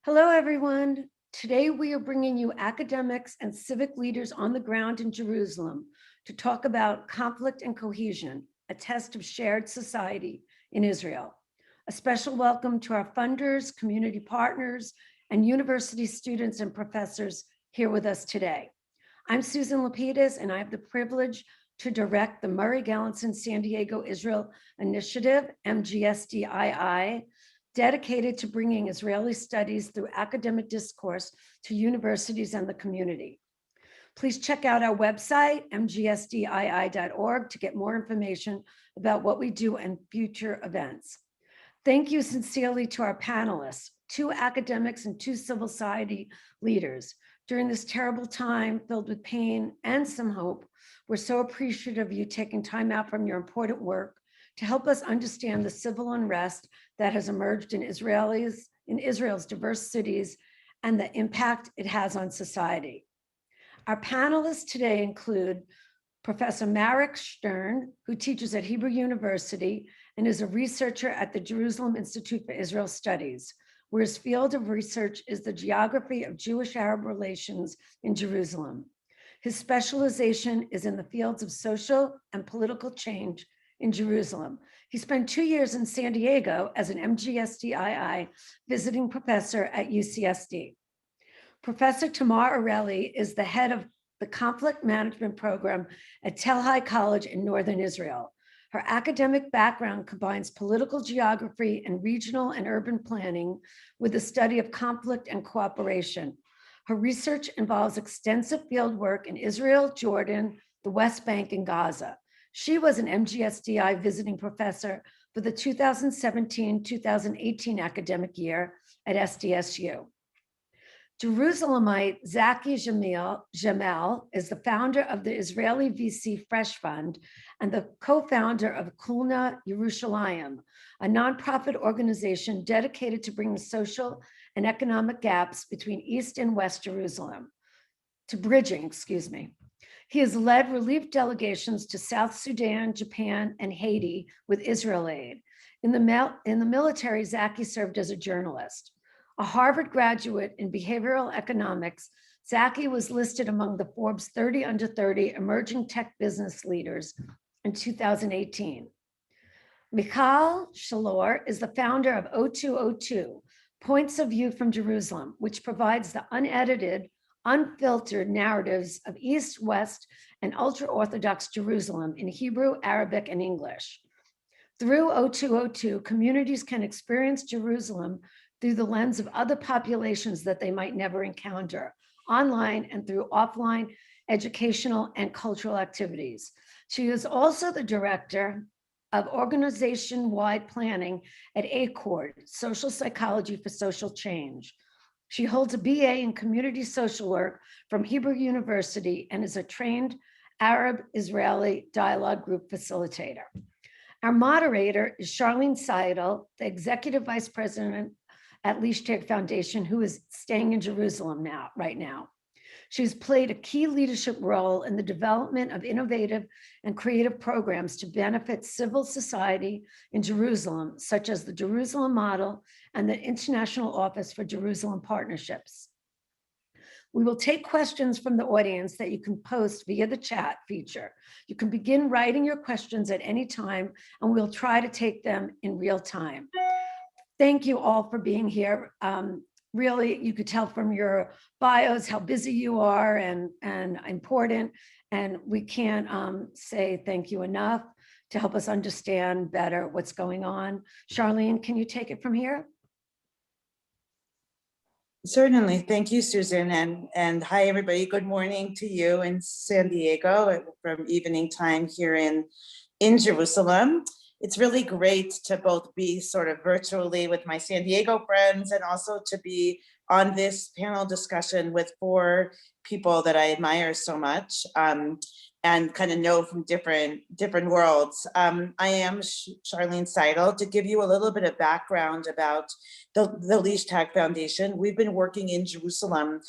Hello, everyone. Today, we are bringing you academics and civic leaders on the ground in Jerusalem to talk about conflict and cohesion, a test of shared society in Israel. A special welcome to our funders, community partners, and university students and professors here with us today. I'm Susan Lapidus, and I have the privilege to direct the Murray Gallinson San Diego Israel Initiative, MGSDII, dedicated to bringing Israeli studies through academic discourse to universities and the community. Please check out our website, mgsdii.org, to get more information about what we do and future events. Thank you sincerely to our panelists, 2 academics and 2 civil society leaders. During this terrible time filled with pain and some hope, we're so appreciative of you taking time out from your important work to help us understand the civil unrest that has emerged in Israel's diverse cities and the impact it has on society. Our panelists today include Professor Marik Shtern, who teaches at Hebrew University and is a researcher at the Jerusalem Institute for Israel Studies, where his field of research is the geography of Jewish-Arab relations in Jerusalem. His specialization is in the fields of social and political change in Jerusalem. He spent 2 years in San Diego as an MGSDII visiting professor at UCSD. Professor Tamar Arieli is the head of the conflict management program at Tel-Hai College in Northern Israel. Her academic background combines political geography and regional and urban planning with the study of conflict and cooperation. Her research involves extensive field work in Israel, Jordan, the West Bank, and Gaza. She was an MGSDI visiting professor for the 2017-2018 academic year at SDSU. Jerusalemite Zaki Jamel is the founder of the Israeli VC Fresh Fund and the co-founder of Kulna Yerushalayim, a nonprofit organization dedicated to bringing social and economic gaps between East and West Jerusalem, He has led relief delegations to South Sudan, Japan, and Haiti with Israel Aid. In the military, Zaki served as a journalist. A Harvard graduate in behavioral economics, Zaki was listed among the Forbes 30 under 30 emerging tech business leaders in 2018. Michal Shalor is the founder of 0202, Points of View from Jerusalem, which provides the unedited, unfiltered narratives of East, West, and ultra-Orthodox Jerusalem in Hebrew, Arabic, and English. Through 0202, communities can experience Jerusalem through the lens of other populations that they might never encounter, online and through offline educational and cultural activities. She is also the director of organization-wide planning at ACORD, Social Psychology for Social Change. She holds a BA in community social work from Hebrew University and is a trained Arab-Israeli dialogue group facilitator. Our moderator is Charlene Seidel, the executive vice president at Shtern Foundation, who is staying in Jerusalem right now. She's played a key leadership role in the development of innovative and creative programs to benefit civil society in Jerusalem, such as the Jerusalem Model and the International Office for Jerusalem Partnerships. We will take questions from the audience that you can post via the chat feature. You can begin writing your questions at any time, and we'll try to take them in real time. Thank you all for being here. Really, you could tell from your bios how busy you are and important, and we can't say thank you enough to help us understand better what's going on. Charlene, can you take it from here? Certainly. Thank you, Susan. And hi, everybody. Good morning to you in San Diego from evening time here in Jerusalem. It's really great to both be sort of virtually with my San Diego friends and also to be on this panel discussion with 4 people that I admire so much and kind of know from different worlds. I am Charlene Seidel. To give you a little bit of background about the Shtern Foundation, we've been working in Jerusalem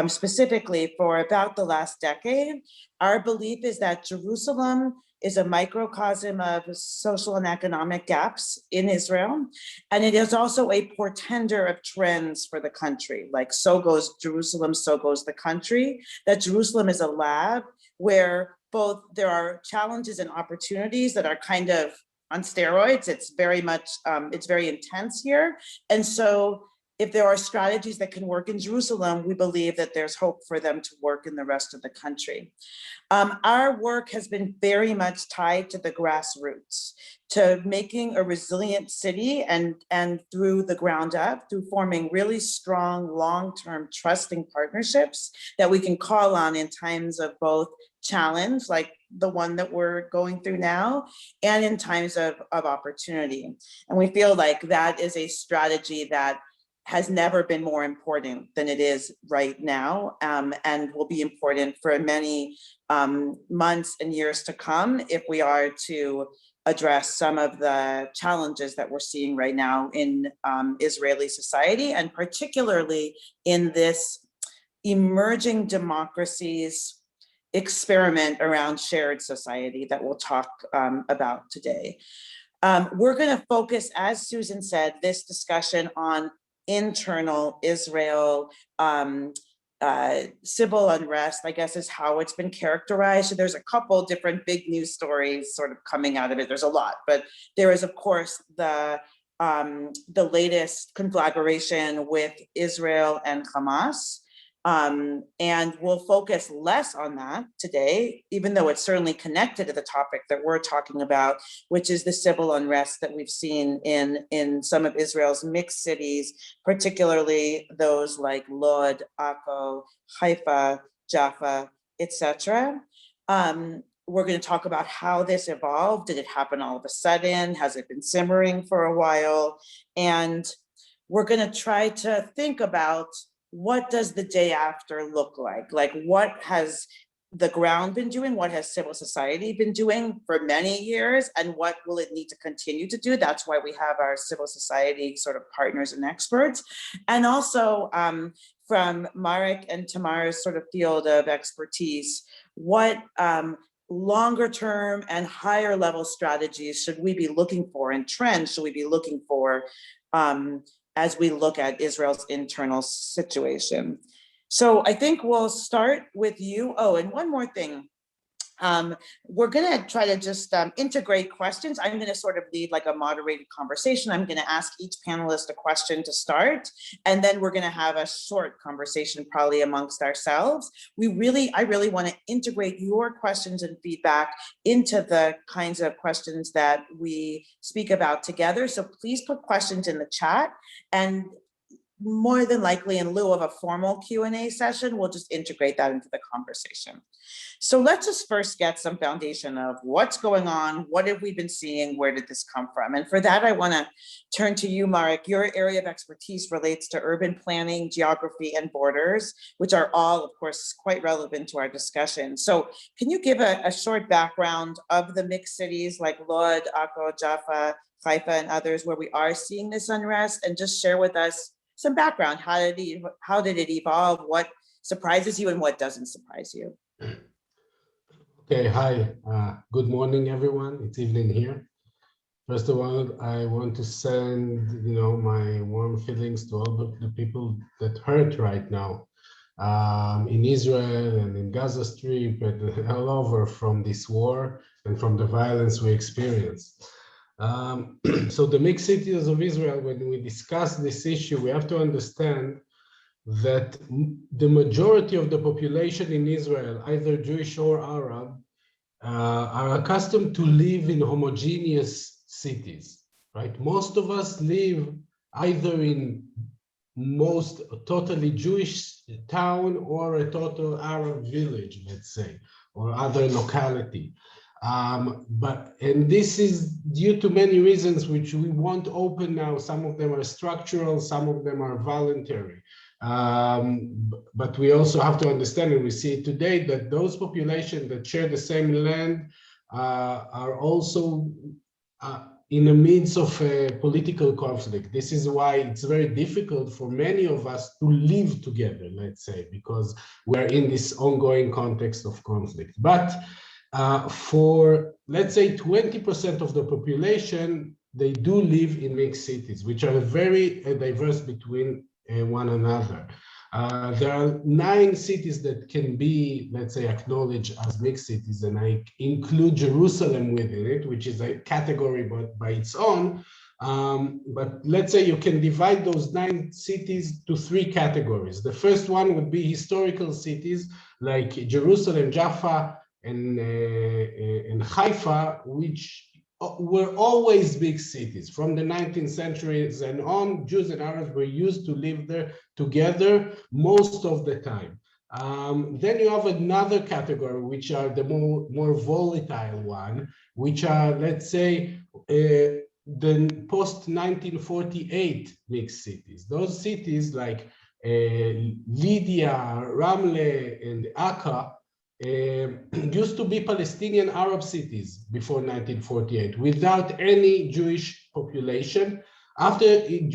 specifically for about the last decade. Our belief is that Jerusalem is a microcosm of social and economic gaps in Israel. And it is also a portender of trends for the country. Like, so goes Jerusalem, so goes the country. That Jerusalem is a lab where both there are challenges and opportunities that are kind of on steroids. It's very much, it's very intense here. And so if there are strategies that can work in Jerusalem, we believe that there's hope for them to work in the rest of the country. Our work has been very much tied to the grassroots, to making a resilient city and through the ground up, through forming really strong, long-term trusting partnerships that we can call on in times of both challenge, like the one that we're going through now, and in times of opportunity. And we feel like that is a strategy that has never been more important than it is right now, and will be important for many months and years to come if we are to address some of the challenges that we're seeing right now in Israeli society, and particularly in this emerging democracies experiment around shared society that we'll talk about today. We're going to focus, as Susan said, this discussion on internal Israel civil unrest, I guess is how it's been characterized. So there's a couple different big news stories sort of coming out of it. There's a lot, but there is, of course, the latest conflagration with Israel and Hamas. And we'll focus less on that today, even though it's certainly connected to the topic that we're talking about, which is the civil unrest that we've seen in some of Israel's mixed cities, particularly those like Lod, Akko, Haifa, Jaffa, etc. We're going to talk about how this evolved. Did it happen all of a sudden? Has it been simmering for a while? And we're going to try to think about, what does the day after look like? Like, what has the ground been doing? What has civil society been doing for many years? And what will it need to continue to do? That's why we have our civil society sort of partners and experts. And also from Marik and Tamar's sort of field of expertise, what longer term and higher level strategies should we be looking for, and trends should we be looking for as we look at Israel's internal situation. So I think we'll start with you. Oh, and one more thing. We're going to try to just integrate questions. I'm going to sort of lead like a moderated conversation. I'm going to ask each panelist a question to start, and then we're going to have a short conversation probably amongst ourselves. I really want to integrate your questions and feedback into the kinds of questions that we speak about together. So please put questions in the chat, and more than likely in lieu of a formal Q&A session, we'll just integrate that into the conversation. So let's just first get some foundation of what's going on, what have we been seeing, where did this come from? And for that, I want to turn to you, Marik. Your area of expertise relates to urban planning, geography, and borders, which are all, of course, quite relevant to our discussion. So can you give a short background of the mixed cities like Lod, Akko, Jaffa, Haifa, and others where we are seeing this unrest, and just share with us some background? How did it evolve? What surprises you and what doesn't surprise you? Okay, hi. Good morning, everyone. It's evening here. First of all, I want to send, my warm feelings to all the people that hurt right now in Israel and in Gaza Strip and all over from this war and from the violence we experience. So the mixed cities of Israel, when we discuss this issue, we have to understand that the majority of the population in Israel, either Jewish or Arab, are accustomed to live in homogeneous cities, right? Most of us live either in most totally Jewish town or a total Arab village, let's say, or other locality. And this is due to many reasons which we won't open now. Some of them are structural, some of them are voluntary. But we also have to understand, and we see it today, that those populations that share the same land are also in the midst of a political conflict. This is why it's very difficult for many of us to live together, let's say, because we're in this ongoing context of conflict. But for let's say 20% of the population, they do live in mixed cities, which are very diverse between one another. There are 9 cities that can be, let's say, acknowledged as mixed cities, and I include Jerusalem within it, which is a category by its own. But let's say you can divide those 9 cities to 3 categories. The first one would be historical cities like Jerusalem, Jaffa, and Haifa, which were always big cities. From the 19th centuries and on, Jews and Arabs were used to live there together most of the time. Then you have another category, which are the more volatile one, which are, let's say, the post-1948 mixed cities. Those cities like Lydia, Ramle, and Akka used to be Palestinian Arab cities before 1948 without any Jewish population.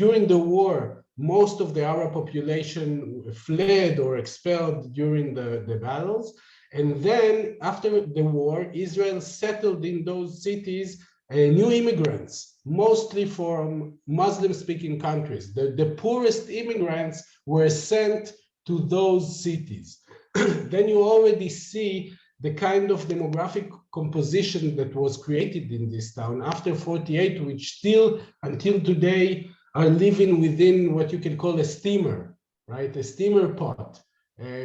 During the war, most of the Arab population fled or expelled during the battles. And then after the war, Israel settled in those cities new immigrants, mostly from Muslim-speaking countries. The poorest immigrants were sent to those cities. Then you already see the kind of demographic composition that was created in this town after 48, which still until today are living within what you can call a steamer, right? A steamer pot,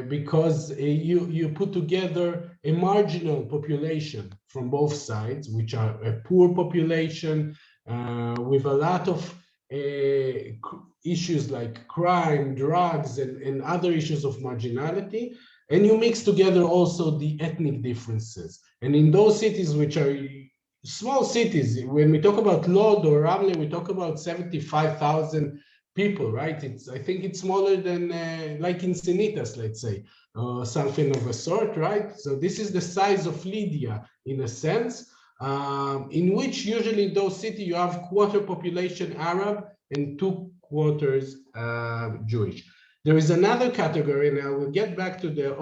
because you put together a marginal population from both sides, which are a poor population with a lot of issues like crime, drugs, and other issues of marginality. And you mix together also the ethnic differences. And in those cities, which are small cities, when we talk about Lod or Ramle, we talk about 75,000 people, right? I think it's smaller than like in Sinitas, let's say, something of a sort, right? So this is the size of Lydia in a sense, in which usually in those cities you have quarter population Arab and 2/4 Jewish. There is another category, and I will get back to the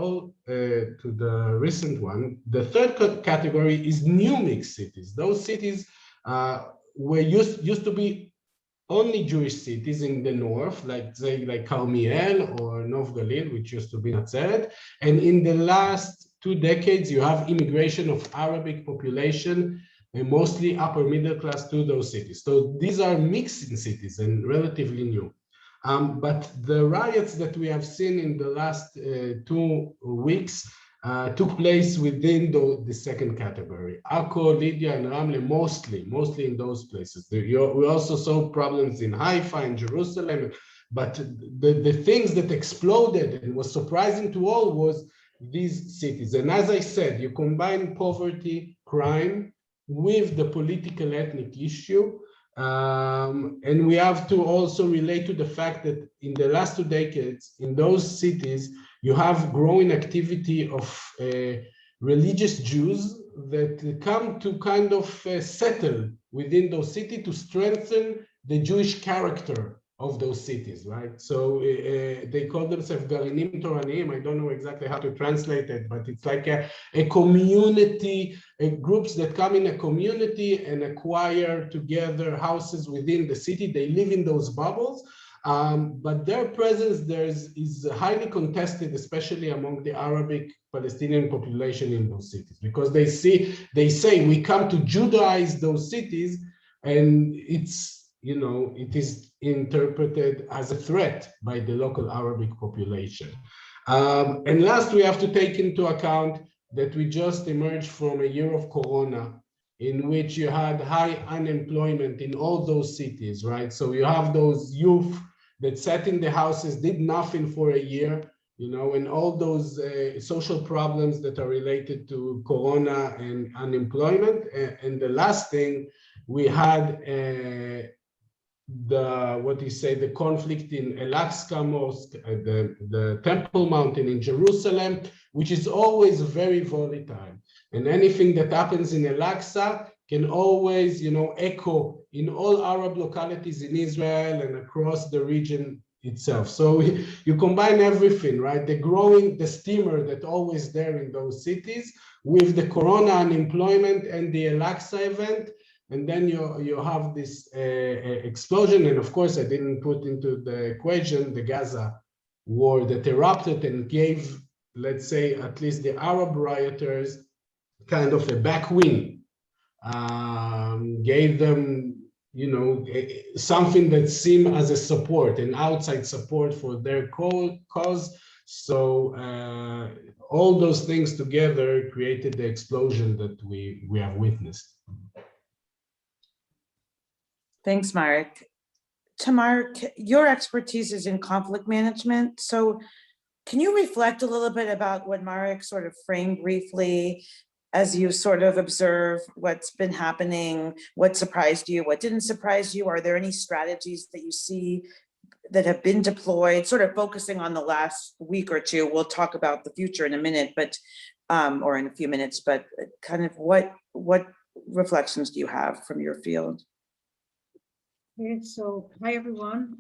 recent one. The third category is new mixed cities. Those cities were used to be only Jewish cities in the north, like Carmiel or Nov Galil, which used to be Nazaret. And in the last 2 decades, you have immigration of Arabic population, and mostly upper middle class to those cities. So these are mixed cities and relatively new. But the riots that we have seen in the last 2 weeks took place within the second category. Akko, Lydia, and Ramle, mostly in those places. We also saw problems in Haifa and Jerusalem, but the things that exploded and was surprising to all was these cities. And as I said, you combine poverty, crime, with the political ethnic issue. And we have to also relate to the fact that in the last 2 decades, in those cities, you have growing activity of religious Jews that come to kind of settle within those cities to strengthen the Jewish character of those cities, right? So they call themselves Garinim Toranim. I don't know exactly how to translate it, but it's like a community, groups that come in a community and acquire together houses within the city. They live in those bubbles, but their presence there is highly contested, especially among the Arabic Palestinian population in those cities, because they say we come to Judaize those cities, and it is interpreted as a threat by the local Arabic population. And last, we have to take into account that we just emerged from a year of Corona, in which you had high unemployment in all those cities, right? So you have those youth that sat in the houses, did nothing for a year, and all those social problems that are related to Corona and unemployment. And the last thing, we had the conflict in Al-Aqsa Mosque, the Temple Mountain in Jerusalem, which is always very volatile. And anything that happens in Al-Aqsa can always, echo in all Arab localities in Israel and across the region itself. So you combine everything, right? The steamer that always there in those cities with the corona unemployment and the Al-Aqsa event. And then you have this explosion. And of course, I didn't put into the equation the Gaza war that erupted and gave, let's say, at least the Arab rioters kind of a backwind, gave them, something that seemed as a support, an outside support for their cause. So all those things together created the explosion that we have witnessed. Thanks, Marik. Tamar, your expertise is in conflict management. So can you reflect a little bit about what Marik sort of framed briefly as you sort of observe what's been happening, what surprised you, what didn't surprise you? Are there any strategies that you see that have been deployed, sort of focusing on the last week or two? We'll talk about the future in a minute, but or in a few minutes, but kind of what reflections do you have from your field? Okay, so hi everyone.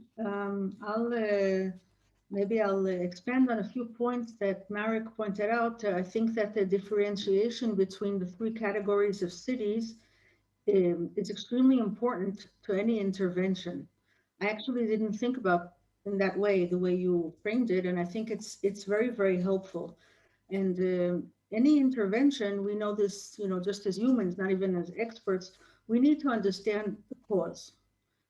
Maybe I'll expand on a few points that Marik pointed out. I think that the differentiation between the three categories of cities is extremely important to any intervention. I actually didn't think about in that way, the way you framed it, and I think it's very, very helpful. And any intervention, we know this, just as humans, not even as experts, we need to understand the cause.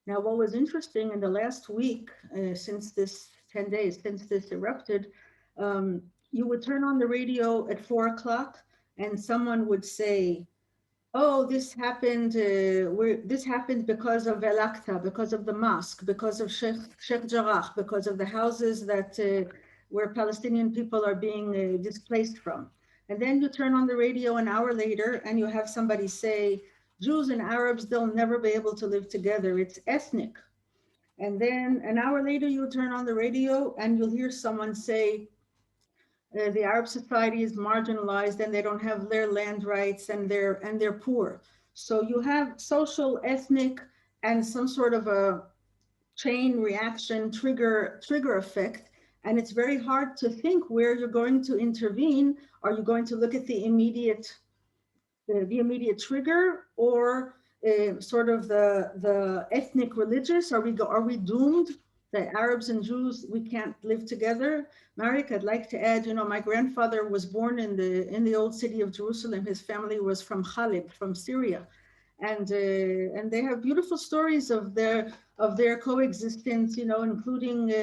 Now, what was interesting in the last week, since this 10 days, since this erupted, you would turn on the radio at 4 o'clock and someone would say, oh, this happened because of Al-Aqsa, because of the mosque, because of Sheikh Jarrah, because of the houses that where Palestinian people are being displaced from. And then you turn on the radio an hour later and you have somebody say, Jews and Arabs, they'll never be able to live together. It's ethnic. And then an hour later, you turn on the radio and you'll hear someone say, the Arab society is marginalized and they don't have their land rights and they're poor. So you have social, ethnic, and some sort of a chain reaction trigger effect. And it's very hard to think where you're going to intervene. Are you going to look at the immediate trigger, or sort of the ethnic religious? Are we doomed that Arabs and Jews, we can't live together? Marik, I'd like to add, my grandfather was born in the old city of Jerusalem. His family was from Khalib, from Syria, and they have beautiful stories of their coexistence, including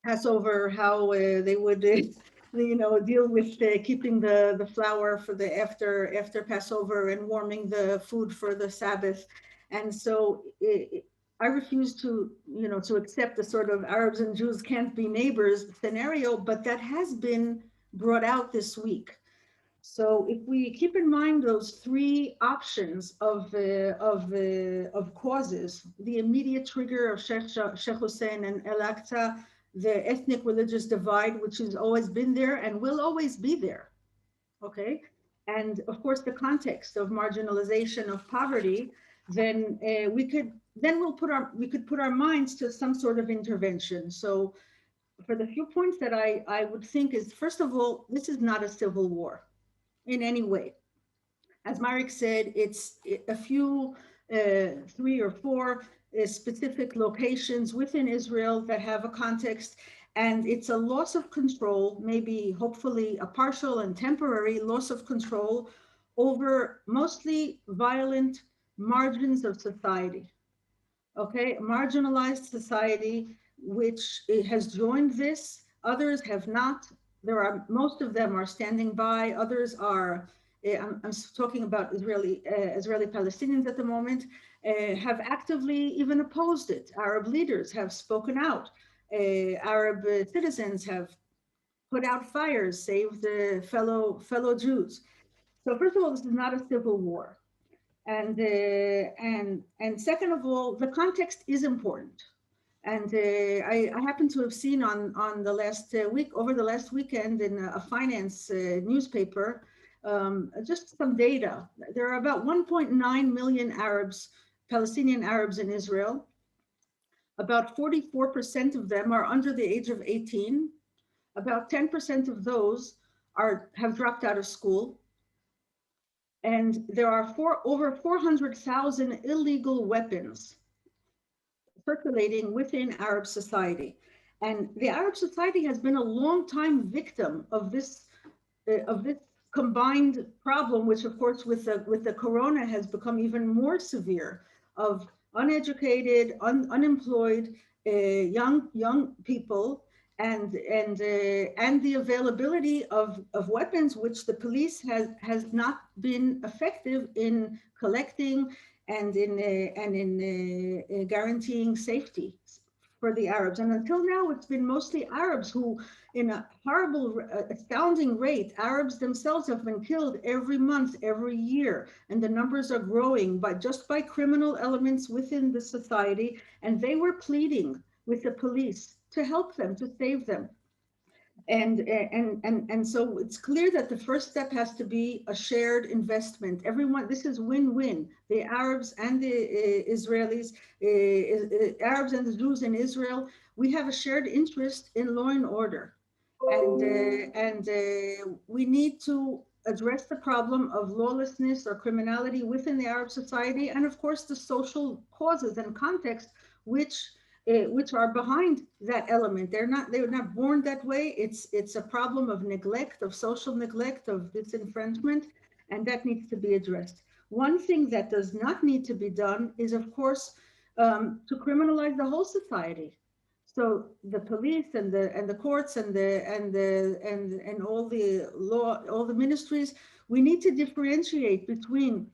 Passover, how they would deal with keeping the flour for the after Passover and warming the food for the Sabbath. And so I refuse to accept the sort of Arabs and Jews can't be neighbors scenario, but that has been brought out this week. So if we keep in mind those three options of causes, the immediate trigger of Sheikh Hussein and Al-Aqsa, the ethnic religious divide, which has always been there and will always be there, okay? And of course, the context of marginalization, of poverty, then we could put our minds to some sort of intervention. So for the few points that I would think is, first of all, this is not a civil war in any way. As Marik said, it's a few, 3 or 4 specific locations within Israel that have a context, and it's a loss of control, maybe hopefully a partial and temporary loss of control over mostly violent margins of society. Okay, marginalized society, which has joined this, others have not. Most of them are standing by, others are, I'm talking about Israeli Palestinians at the moment, have actively even opposed it. Arab leaders have spoken out. Arab citizens have put out fires, saved fellow Jews. So first of all, this is not a civil war. And second of all, the context is important. And I happen to have seen on the last over the last weekend in a finance newspaper, just some data. There are about 1.9 million Arabs, Palestinian Arabs in Israel. About 44% of them are under the age of 18. About 10% of those have dropped out of school. And there are over 400,000 illegal weapons circulating within Arab society. And the Arab society has been a long time victim of this combined problem, which of course with the corona has become even more severe, of uneducated, unemployed young people, and the availability of weapons, which the police has not been effective in collecting and in guaranteeing safety for the Arabs. And until now, it's been mostly Arabs who, in a horrible, astounding rate, Arabs themselves have been killed every month, every year. And the numbers are growing just by criminal elements within the society. And they were pleading with the police to help them, to save them. And so it's clear that the first step has to be a shared investment. Everyone, this is win-win. The Arabs and the Israelis, Arabs and the Jews in Israel, we have a shared interest in law and order. And we need to address the problem of lawlessness or criminality within the Arab society, and of course the social causes and context which are behind that element. They were not born that way. It's a problem of neglect, of social neglect, of disenfranchisement, and that needs to be addressed. One thing that does not need to be done is, of course, to criminalize the whole society. So the police and the courts and all the law, all the ministries, we need to differentiate between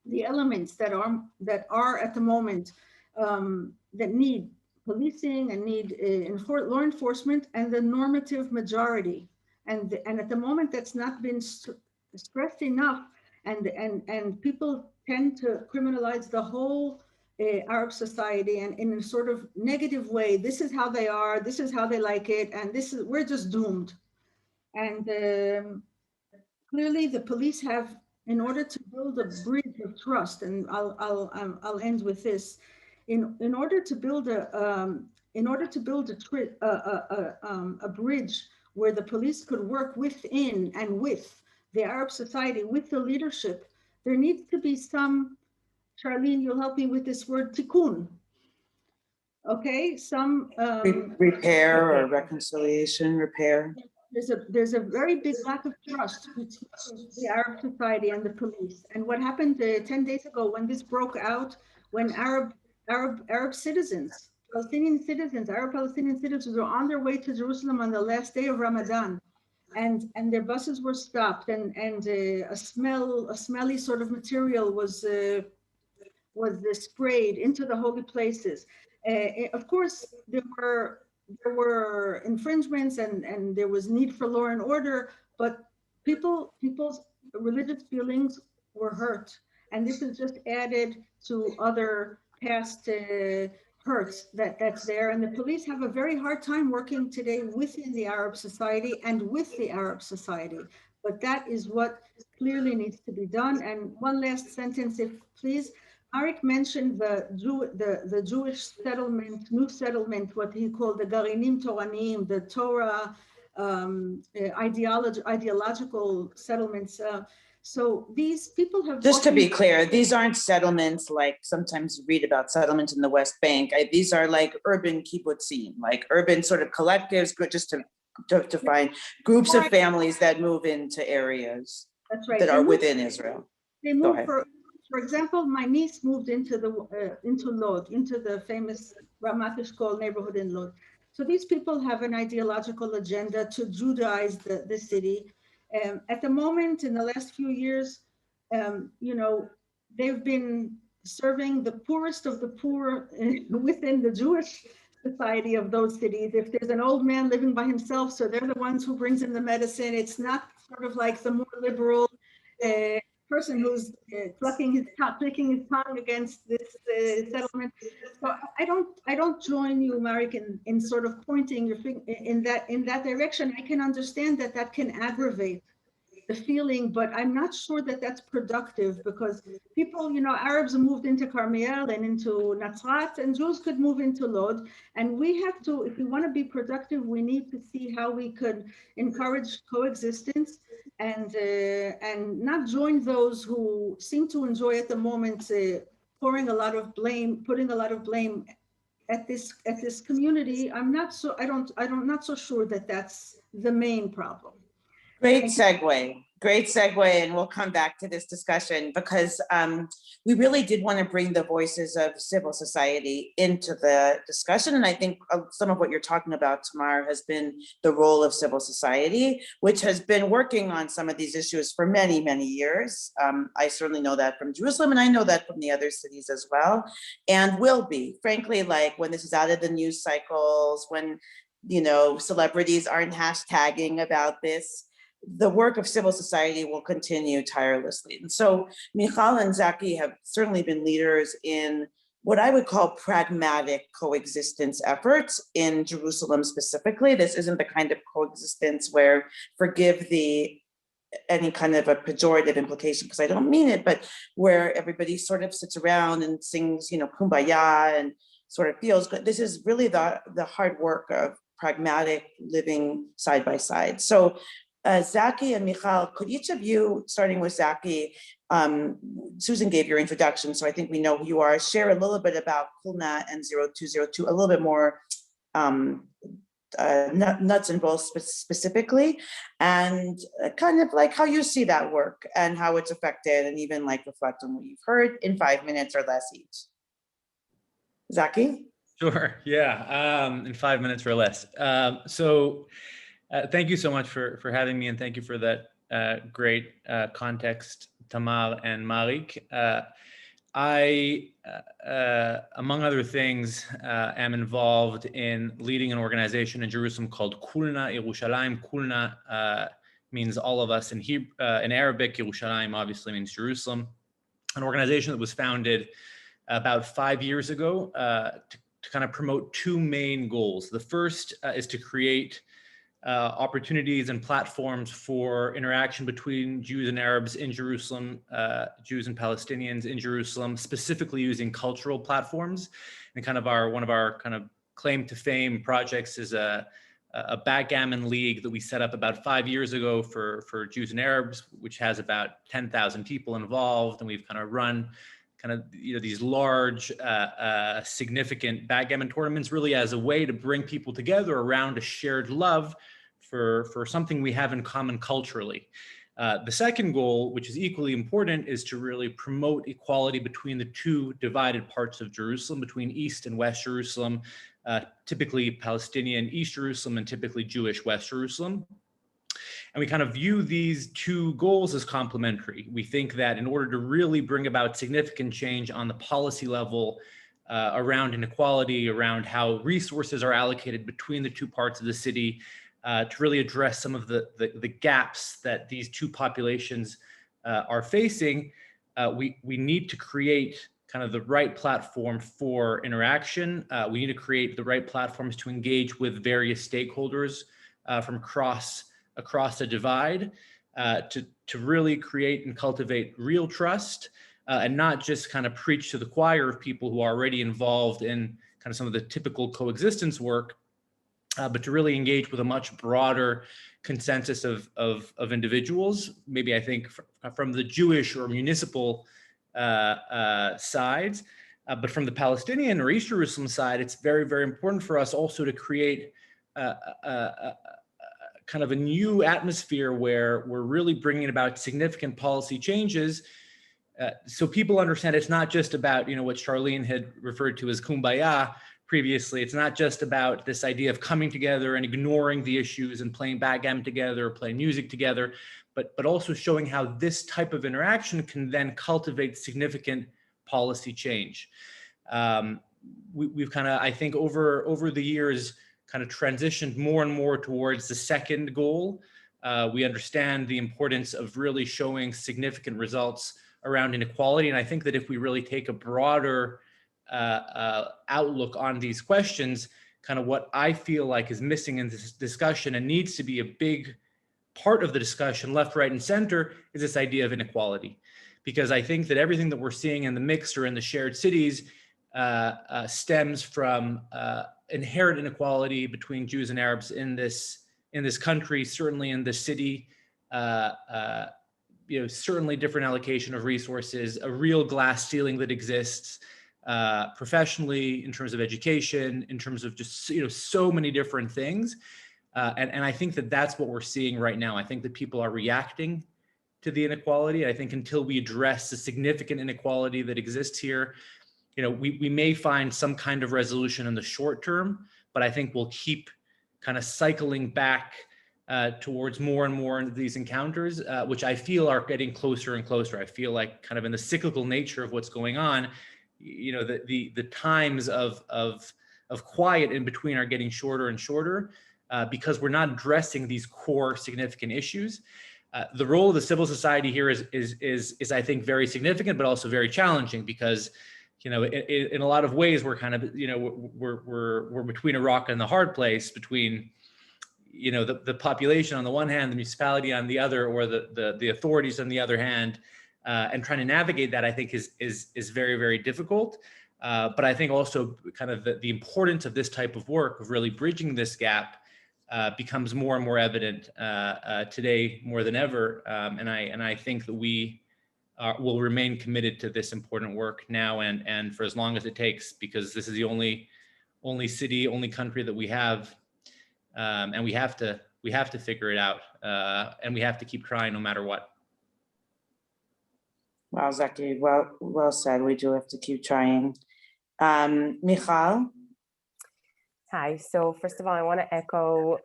the elements that are at the moment that need policing and need law enforcement, and the normative majority. And at the moment, that's not been stressed enough, and people tend to criminalize the whole Arab society, and in a sort of negative way. This is how they are, this is how they like it, and we're just doomed. And clearly the police have, in order to build a bridge of trust, and I'll end with this, in order to build a bridge where the police could work within and with the Arab society, with the leadership, there needs to be some, Charlene, you'll help me with this word, tikkun. Okay, some repair or reconciliation, repair. There's a very big lack of trust between the Arab society and the police. And what happened 10 days ago when this broke out, when Arab citizens, Palestinian citizens, Arab Palestinian citizens were on their way to Jerusalem on the last day of Ramadan, and their buses were stopped, and a smelly sort of material was sprayed into the holy places. Of course, there were infringements and there was need for law and order, but people's religious feelings were hurt. And this is just added to other past hurts that's there. And the police have a very hard time working today within the Arab society and with the Arab society. But that is what clearly needs to be done. And one last sentence, if please. Marik mentioned the Jewish settlement, new settlement, what he called the Garinim Toranim, the Torah ideological settlements. So these people have— Just to be clear, these aren't settlements like sometimes you read about settlements in the West Bank. These are like urban kibbutzim, like urban sort of collectives, just to find groups of families that move into areas that are within Israel. They move for example, my niece moved into Lod, into the famous Ramat Eshkol neighborhood in Lod. So these people have an ideological agenda to Judaize the city. At the moment, in the last few years, they've been serving the poorest of the poor within the Jewish society of those cities. If there's an old man living by himself, so they're the ones who brings in the medicine. It's not sort of like the more liberal person who's clicking his tongue against this settlement. So I don't join you, Marik, in sort of pointing your finger in that direction. I can understand that can aggravate the feeling, but I'm not sure that that's productive because people, Arabs moved into Carmel and into Nazareth, and Jews could move into Lod. And we have to, if we want to be productive, we need to see how we could encourage coexistence and not join those who seem to enjoy at the moment putting a lot of blame at this community. I'm not so not so sure that that's the main problem. Great segue. Great segue, and we'll come back to this discussion because we really did want to bring the voices of civil society into the discussion. And I think some of what you're talking about, Tamar, has been the role of civil society, which has been working on some of these issues for many, many years. I certainly know that from Jerusalem, and I know that from the other cities as well, and will be, frankly, like when this is out of the news cycles, when, celebrities aren't hashtagging about this, the work of civil society will continue tirelessly. And so Michal and Zaki have certainly been leaders in what I would call pragmatic coexistence efforts in Jerusalem specifically. This isn't the kind of coexistence where, forgive any kind of a pejorative implication, because I don't mean it, but where everybody sort of sits around and sings, kumbaya and sort of feels good. This is really the hard work of pragmatic living side by side. So Zaki and Michal, could each of you, starting with Zaki, Susan gave your introduction, so I think we know who you are, share a little bit about Kulna and 0202, a little bit more nuts and bolts specifically, and kind of like how you see that work and how it's affected, and even like reflect on what you've heard in 5 minutes or less each. Zaki? Sure, yeah, in 5 minutes or less. Thank you so much for having me, and thank you for that great context, Tamar and Marik. I, among other things, am involved in leading an organization in Jerusalem called Kulna Yerushalayim. Kulna means all of us in Arabic. Yerushalayim obviously means Jerusalem. An organization that was founded about 5 years ago to kind of promote two main goals. The first is to create opportunities and platforms for interaction between Jews and Arabs in Jerusalem, Jews and Palestinians in Jerusalem, specifically using cultural platforms. And kind of one of our kind of claim to fame projects is a backgammon league that we set up about 5 years ago for Jews and Arabs, which has about 10,000 people involved. And we've kind of run these large, significant backgammon tournaments really as a way to bring people together around a shared love for something we have in common culturally. The second goal, which is equally important, is to really promote equality between the two divided parts of Jerusalem, between East and West Jerusalem, typically Palestinian East Jerusalem and typically Jewish West Jerusalem. And we kind of view these two goals as complementary. We think that in order to really bring about significant change on the policy level around inequality, around how resources are allocated between the two parts of the city, to really address some of the gaps that these two populations are facing, we need to create kind of the right platform for interaction. We need to create the right platforms to engage with various stakeholders from across the divide to really create and cultivate real trust and not just kind of preach to the choir of people who are already involved in kind of some of the typical coexistence work, but to really engage with a much broader consensus of individuals, maybe I think from the Jewish or municipal sides, but from the Palestinian or East Jerusalem side, it's very, very important for us also to create kind of a new atmosphere where we're really bringing about significant policy changes, so people understand it's not just about, what Charlene had referred to as kumbaya previously. It's not just about this idea of coming together and ignoring the issues and playing backgammon together or playing music together, but also showing how this type of interaction can then cultivate significant policy change. We've kind of, I think, over the years, kind of transitioned more and more towards the second goal. We understand the importance of really showing significant results around inequality. And I think that if we really take a broader outlook on these questions, kind of what I feel like is missing in this discussion and needs to be a big part of the discussion, left, right, and center, is this idea of inequality. Because I think that everything that we're seeing in the mixed or in the shared cities stems from inherent inequality between Jews and Arabs in this country, certainly in the city. Certainly different allocation of resources, a real glass ceiling that exists professionally, in terms of education, in terms of just so many different things. And I think that that's what we're seeing right now. I think that people are reacting to the inequality. I think until we address the significant inequality that exists here, we may find some kind of resolution in the short term, but I think we'll keep kind of cycling back towards more and more of these encounters, which I feel are getting closer and closer. I feel like, kind of in the cyclical nature of what's going on, the times of quiet in between are getting shorter and shorter because we're not addressing these core significant issues. The role of the civil society here is I think very significant, but also very challenging, because in a lot of ways we're kind of we're between a rock and the hard place, between the population on the one hand, the municipality on the other, or the authorities on the other hand, and trying to navigate that, I think is very, very difficult. But I think also kind of the importance of this type of work, of really bridging this gap, becomes more and more evident today more than ever. And I think that we will remain committed to this important work now and for as long as it takes, because this is the only city, only country that we have. And we have to figure it out, and we have to keep trying no matter what. Wow, Zaki, well said. We do have to keep trying. Michal? Hi. So first of all, I want to echo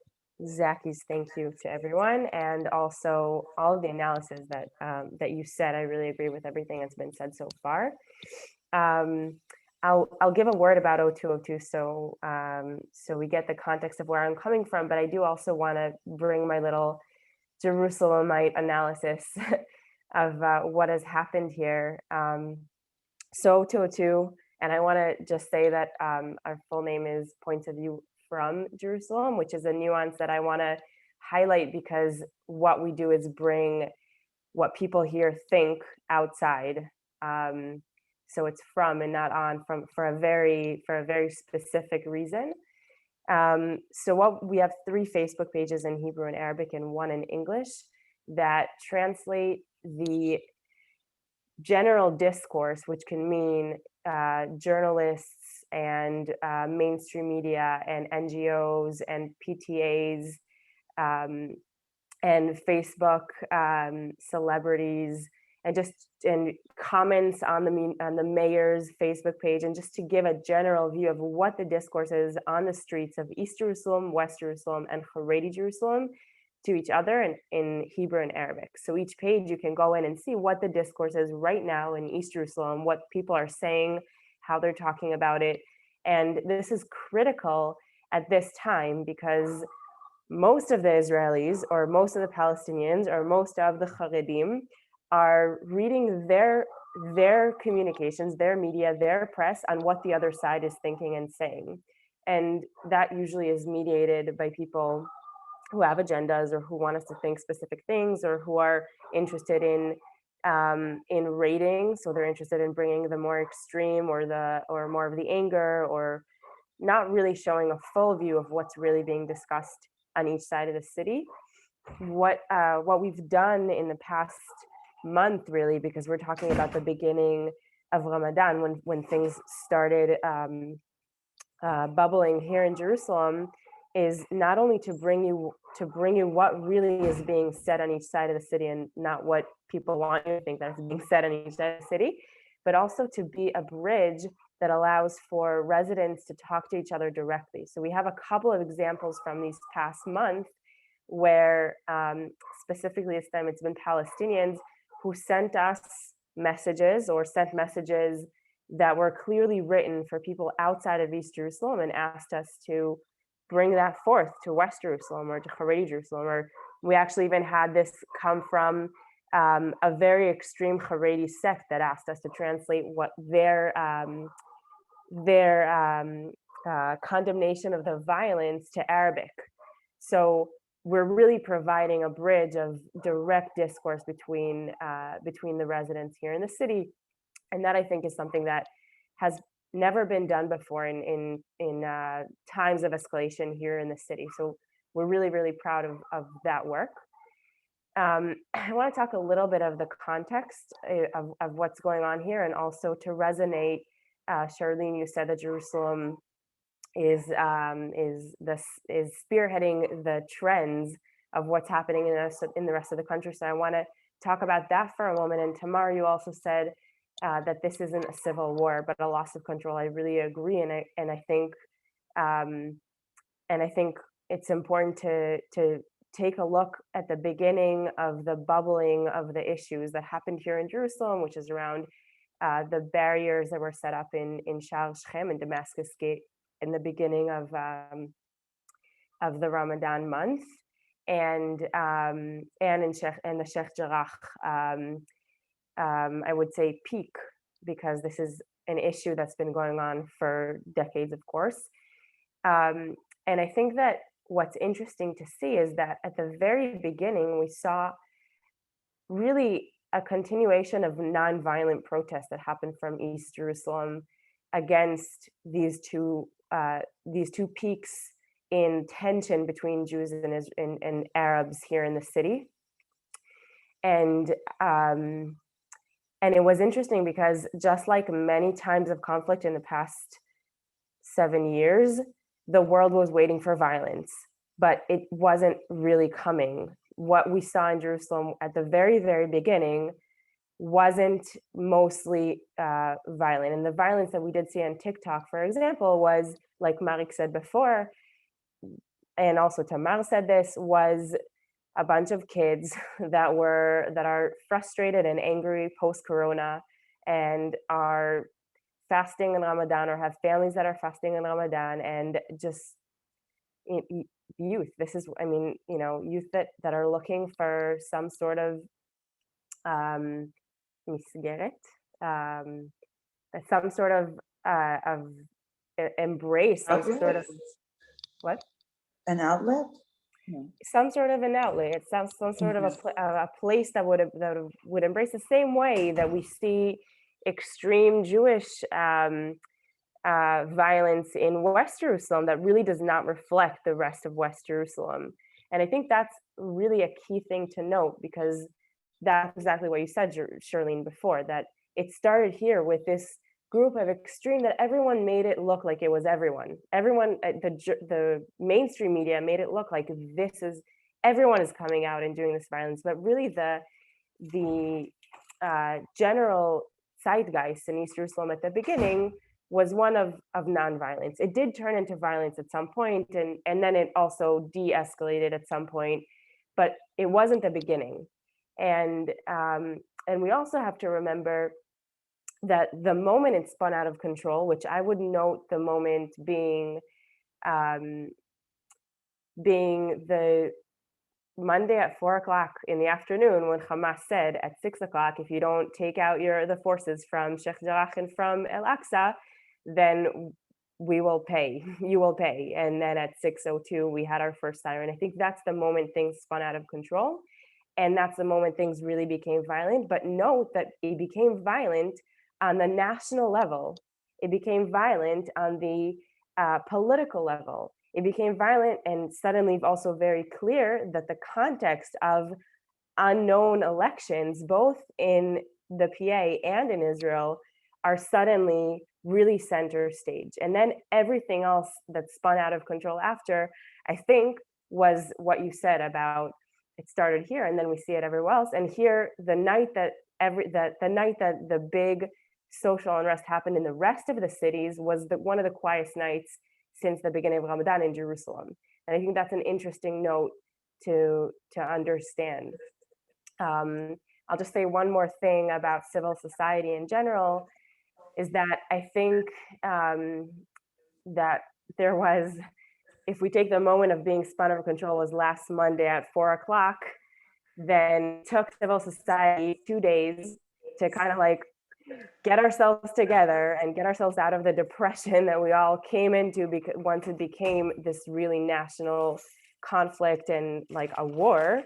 Zaki's thank you to everyone, and also all of the analysis that you said. I really agree with everything that's been said so far. I'll give a word about 0202 so we get the context of where I'm coming from, but I do also want to bring my little Jerusalemite analysis of what has happened here. So 0202, and I want to just say that our full name is Points of View from Jerusalem, which is a nuance that I want to highlight, because what we do is bring what people here think outside. So it's from and not on, for a very specific reason. So we have 3 Facebook pages in Hebrew and Arabic and 1 in English that translate the general discourse, which can mean journalists and mainstream media and NGOs and PTAs and Facebook celebrities, and comments on the mayor's Facebook page, and just to give a general view of what the discourse is on the streets of East Jerusalem, West Jerusalem, and Haredi Jerusalem to each other in Hebrew and Arabic. So each page you can go in and see what the discourse is right now in East Jerusalem, what people are saying, how they're talking about it. And this is critical at this time, because most of the Israelis, or most of the Palestinians, or most of the Haredim are reading their communications, their media, their press on what the other side is thinking and saying. And that usually is mediated by people who have agendas, or who want us to think specific things, or who are interested in rating. So they're interested in bringing the more extreme, or more of the anger, or not really showing a full view of what's really being discussed on each side of the city. What we've done in the past month, really, because we're talking about the beginning of Ramadan, when things started bubbling here in Jerusalem, is not only to bring you what really is being said on each side of the city, and not what people want you to think that is being said on each side of the city, but also to be a bridge that allows for residents to talk to each other directly. So we have a couple of examples from these past months where specifically this time it's been Palestinians who sent us messages, or sent messages that were clearly written for people outside of East Jerusalem, and asked us to bring that forth to West Jerusalem or to Haredi Jerusalem. Or we actually even had this come from a very extreme Haredi sect that asked us to translate what their condemnation of the violence to Arabic. So we're really providing a bridge of direct discourse between the residents here in the city. And that, I think, is something that has never been done before in times of escalation here in the city. So we're really, really proud of that work. I want to talk a little bit of the context of what's going on here, and also to resonate. Charlene, you said that Jerusalem is spearheading the trends of what's happening in the rest of the country. So I want to talk about that for a moment. And Tamar, you also said that this isn't a civil war, but a loss of control. I really agree, and I think it's important to take a look at the beginning of the bubbling of the issues that happened here in Jerusalem, which is around the barriers that were set up in Sha'ar Shechem and Damascus Gate in the beginning of the Ramadan month, and in the Sheikh Jarrah, I would say peak, because this is an issue that's been going on for decades, of course. And I think that what's interesting to see is that at the very beginning, we saw really a continuation of nonviolent protests that happened from East Jerusalem against these two peaks in tension between Jews and Arabs here in the city. And it was interesting because, just like many times of conflict in the past 7 years, the world was waiting for violence, but it wasn't really coming. What we saw in Jerusalem at the very, very beginning wasn't mostly violent. And the violence that we did see on TikTok, for example, was, like Marik said before, and also Tamar said this, was a bunch of kids that are frustrated and angry post-corona and are fasting in Ramadan, or have families that are fasting in Ramadan, and just youth. This is, youth that are looking for some sort of some sort of embrace, some sort of what? An outlet? Some sort of an outlet. It sounds some sort of a place that would embrace the same way that we see extreme Jewish violence in West Jerusalem that really does not reflect the rest of West Jerusalem. And I think that's really a key thing to note, because that's exactly what you said, Charlene, before, that it started here with this group of extreme that everyone made it look like it was everyone. Everyone, the mainstream media made it look like everyone is coming out and doing this violence, but really the general zeitgeist in East Jerusalem at the beginning was one of nonviolence. It did turn into violence at some point, and then it also de-escalated at some point, but it wasn't the beginning. And we also have to remember that the moment it spun out of control, which I would note the moment being the Monday at 4 o'clock in the afternoon, when Hamas said at 6 o'clock, if you don't take out the forces from Sheikh Jarrah and from Al-Aqsa, then we will pay, you will pay. And then at 6:02, we had our first siren. I think that's the moment things spun out of control. And that's the moment things really became violent. But note that it became violent on the national level. It became violent on the political level. It became violent, and suddenly also very clear that the context of unknown elections, both in the PA and in Israel, are suddenly really center stage. And then everything else that spun out of control after, I think, was what you said about it started here and then we see it everywhere else. And here, the night that the big social unrest happened in the rest of the cities was one of the quietest nights since the beginning of Ramadan in Jerusalem. And I think that's an interesting note to understand. I'll just say one more thing about civil society in general, is that I think that there was, if we take the moment of being spun out of control was last Monday at 4 o'clock, then it took civil society 2 days to kind of like get ourselves together and get ourselves out of the depression that we all came into once it became this really national conflict and like a war.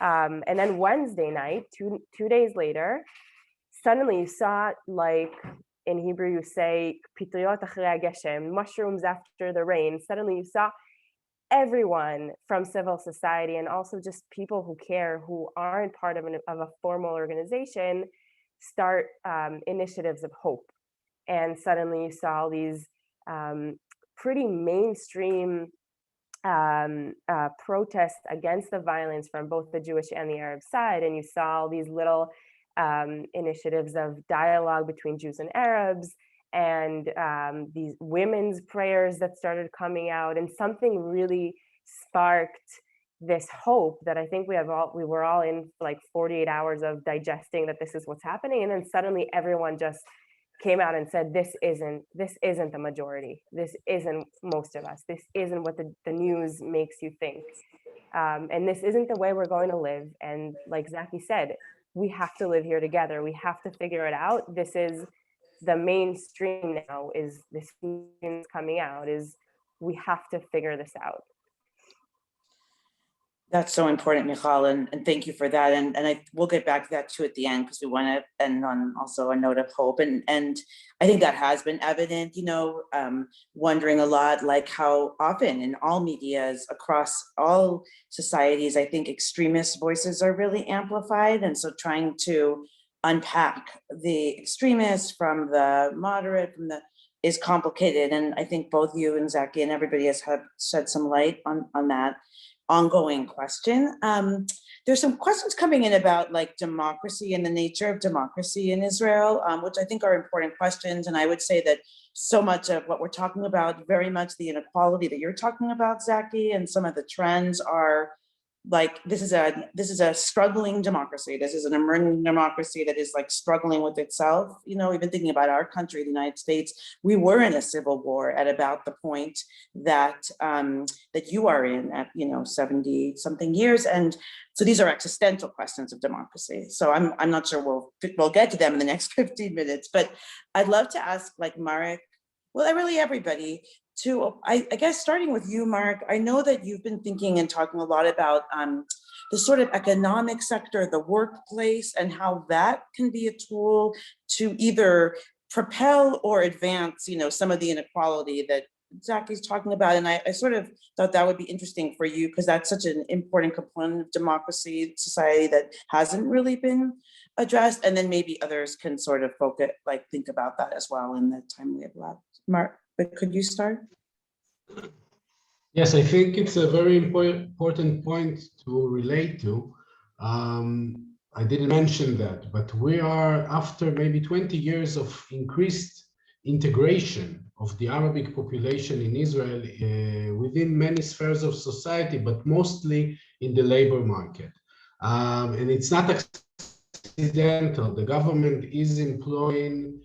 And then Wednesday night, two days later, suddenly you saw, like in Hebrew you say "Pitriyot achrei hageshem," mushrooms after the rain. Suddenly you saw everyone from civil society and also just people who care, who aren't part of a formal organization, start initiatives of hope. And suddenly you saw these pretty mainstream protests against the violence from both the Jewish and the Arab side. And you saw these little initiatives of dialogue between Jews and Arabs, and these women's prayers that started coming out, and something really sparked this hope that I think we were all in like 48 hours of digesting that this is what's happening. And then suddenly everyone just came out and said, this isn't the majority. This isn't most of us. This isn't what the news makes you think. And this isn't the way we're going to live. And like Zaki said, we have to live here together. We have to figure it out. This is the mainstream now, is this coming out, is we have to figure this out. That's so important, Michal, and thank you for that. And we'll get back to that too at the end, because we want to end on also a note of hope. And I think that has been evident, wondering a lot, like how often in all medias across all societies, I think extremist voices are really amplified. And so trying to unpack the extremists from the moderate, is complicated. And I think both you and Zaki and everybody has shed some light on that ongoing question. There's some questions coming in about like democracy and the nature of democracy in Israel, which I think are important questions. And I would say that so much of what we're talking about, very much the inequality that you're talking about, Zaki, and some of the trends are like, this is a struggling democracy. This is an emerging democracy that is like struggling with itself. Even thinking about our country, the United States, we were in a civil war at about the point that that you are in at 70 something years. And so these are existential questions of democracy. So I'm not sure we'll get to them in the next 15 minutes, but I'd love to ask like Marik, well, really everybody, I guess starting with you, Marik, I know that you've been thinking and talking a lot about the sort of economic sector, the workplace, and how that can be a tool to either propel or advance, some of the inequality that Zaki's talking about. And I sort of thought that would be interesting for you, because that's such an important component of democracy, society that hasn't really been addressed. And then maybe others can sort of think about that as well in the time we have left. Marik, but could you start? Yes, I think it's a very important point to relate to. I didn't mention that, but we are, after maybe 20 years of increased integration of the Arabic population in Israel within many spheres of society, but mostly in the labor market. And it's not accidental. The government is employing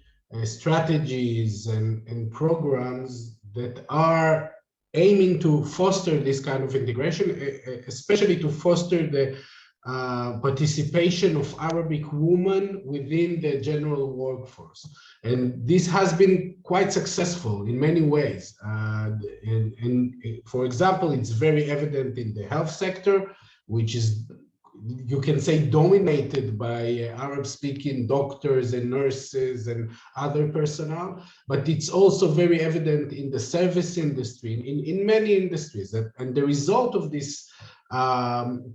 strategies and programs that are aiming to foster this kind of integration, especially to foster the participation of Arabic women within the general workforce. And this has been quite successful in many ways. And for example, it's very evident in the health sector, which is, you can say, dominated by Arab-speaking doctors and nurses and other personnel, but it's also very evident in the service industry, in many industries. And the result of this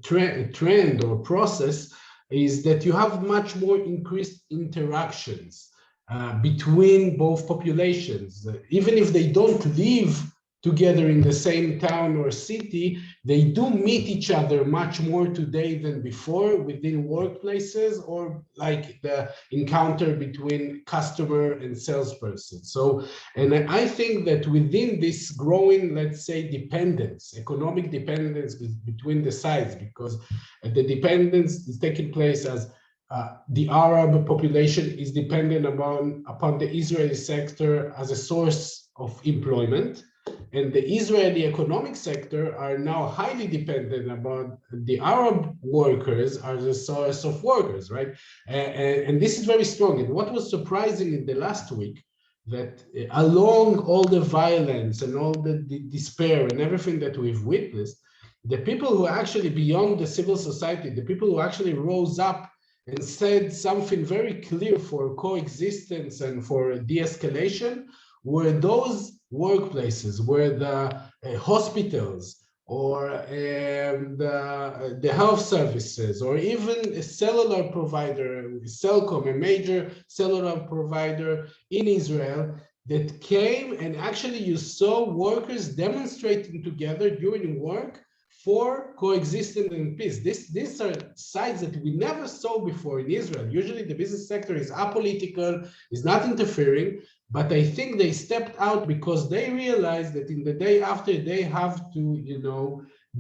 trend or process is that you have much more increased interactions between both populations. Even if they don't live together in the same town or city, they do meet each other much more today than before within workplaces, or like the encounter between customer and salesperson. So, and I think that within this growing, let's say, dependence, economic dependence between the sides, because the dependence is taking place as the Arab population is dependent upon the Israeli sector as a source of employment, and the Israeli economic sector are now highly dependent upon the Arab workers as a source of workers, right? And this is very strong. And what was surprising in the last week, that along all the violence and all the despair and everything that we've witnessed, the people who actually beyond the civil society, the people who actually rose up and said something very clear for coexistence and for de-escalation were those workplaces, were the hospitals, or the health services, or even a cellular provider, Cellcom, a major cellular provider in Israel, that came and actually you saw workers demonstrating together during work for coexistence and peace. These are sides that we never saw before in Israel. Usually the business sector is apolitical, is not interfering, but I think they stepped out because they realized that in the day after they have to,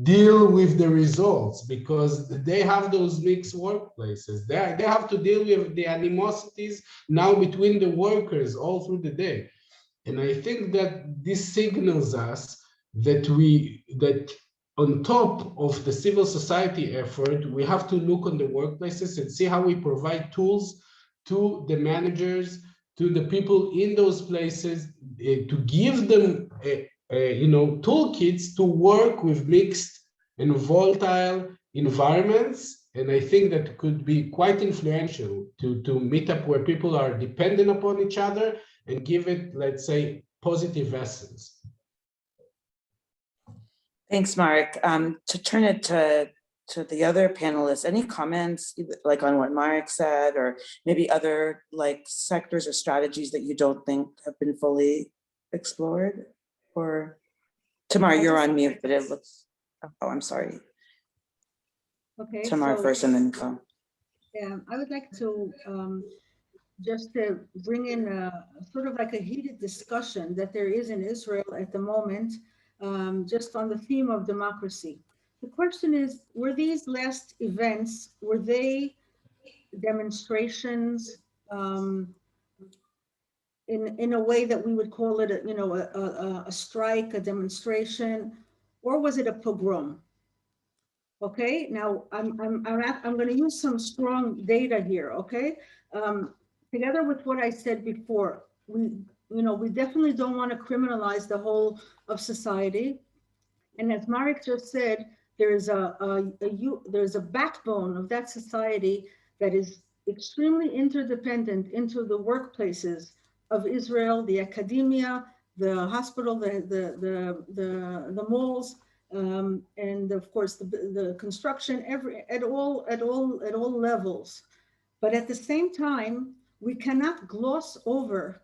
deal with the results, because they have those mixed workplaces. They have to deal with the animosities now between the workers all through the day. And I think that this signals us that on top of the civil society effort, we have to look on the workplaces and see how we provide tools to the managers, to the people in those places, to give them toolkits to work with mixed and volatile environments. And I think that could be quite influential to meet up where people are dependent upon each other and give it, let's say, positive essence. Thanks, Marik. To turn it to the other panelists, any comments like on what Marik said, or maybe other like sectors or strategies that you don't think have been fully explored? Or Tamar, you're on mute, but it looks, oh, I'm sorry. Okay. Tamar first and then go. Yeah, I would like to just to bring in sort of like a heated discussion that there is in Israel at the moment, just on the theme of democracy. The question is, were these last events, were they demonstrations in a way that we would call it, a strike, a demonstration, or was it a pogrom? Okay, now I'm going to use some strong data here. Okay, together with what I said before, we definitely don't want to criminalize the whole of society. And as Marik just said, there's a backbone of that society that is extremely interdependent into the workplaces of Israel, the academia, the hospital, the malls, and of course the construction, at all levels. But at the same time, we cannot gloss over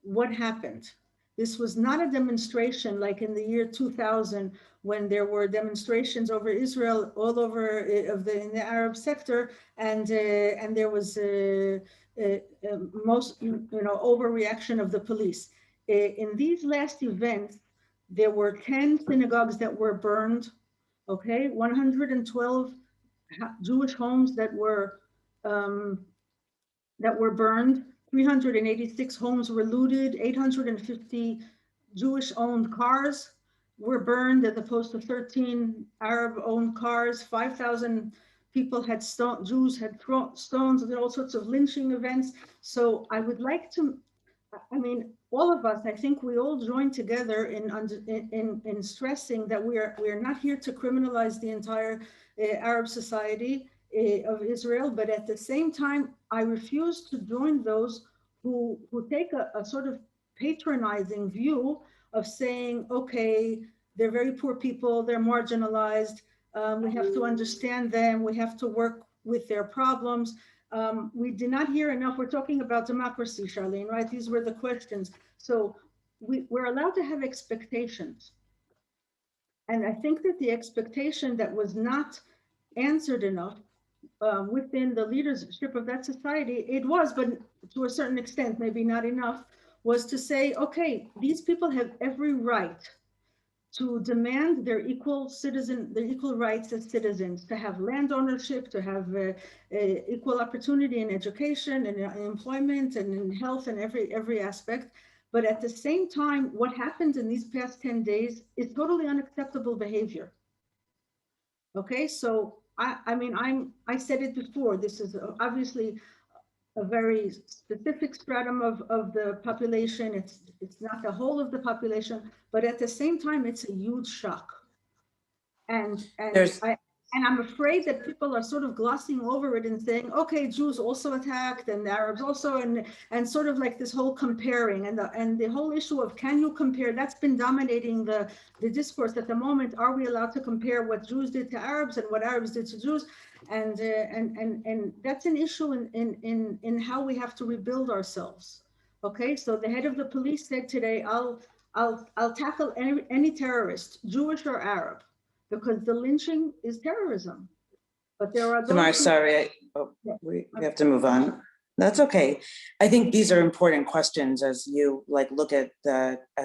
what happened. This was not a demonstration like in the year 2000, when there were demonstrations over Israel all over in the Arab sector, and there was most overreaction of the police. In these last events, there were 10 synagogues that were burned. Okay, 112 Jewish homes that were burned. 386 homes were looted, 850 Jewish-owned cars were burned as opposed to 13 Arab-owned cars. 5,000 people had Jews had stones, and all sorts of lynching events. So I would like to, all of us, I think we all join together in stressing that we are not here to criminalize the entire Arab society of Israel, but at the same time, I refuse to join those who take a sort of patronizing view of saying, okay, they're very poor people, they're marginalized, we have to understand them, we have to work with their problems. We did not hear enough. We're talking about democracy, Charlene, right? These were the questions. So we're allowed to have expectations. And I think that the expectation that was not answered enough within the leadership of that society, it was, but to a certain extent, maybe not enough, was to say, okay, these people have every right to demand their equal rights as citizens, to have land ownership, to have equal opportunity in education and in employment and in health and every aspect. But at the same time, what happened in these past 10 days is totally unacceptable behavior. Okay, so I said it before, this is obviously a very specific stratum of the population. It's not the whole of the population, but at the same time, it's a huge shock. And There's- I'm afraid that people are sort of glossing over it and saying, okay, Jews also attacked and Arabs also, and sort of like this whole comparing and the whole issue of can you compare, that's been dominating the discourse at the moment. Are we allowed to compare what Jews did to Arabs and what Arabs did to Jews? And that's an issue in how we have to rebuild ourselves. Okay, so the head of the police said today, I'll tackle any terrorist, Jewish or Arab, because the lynching is terrorism. But there are those Tamar, sorry, we have to move on. That's okay. I think these are important questions as you look at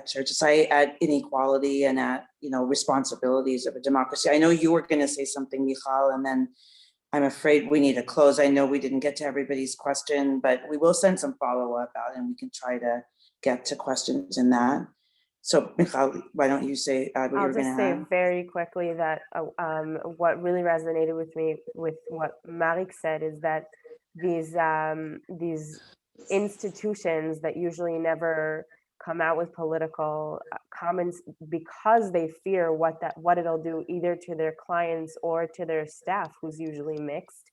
church society, at inequality and at responsibilities of a democracy. I know you were going to say something, Michal, and then I'm afraid we need to close. I know we didn't get to everybody's question, but we will send some follow-up out and we can try to get to questions in that. So, Michal, why don't you say what I'll you're going to just say have? very quickly that what really resonated with me with what Marik said is that these institutions that usually never come out with political comments because they fear what it'll do either to their clients or to their staff, who's usually mixed,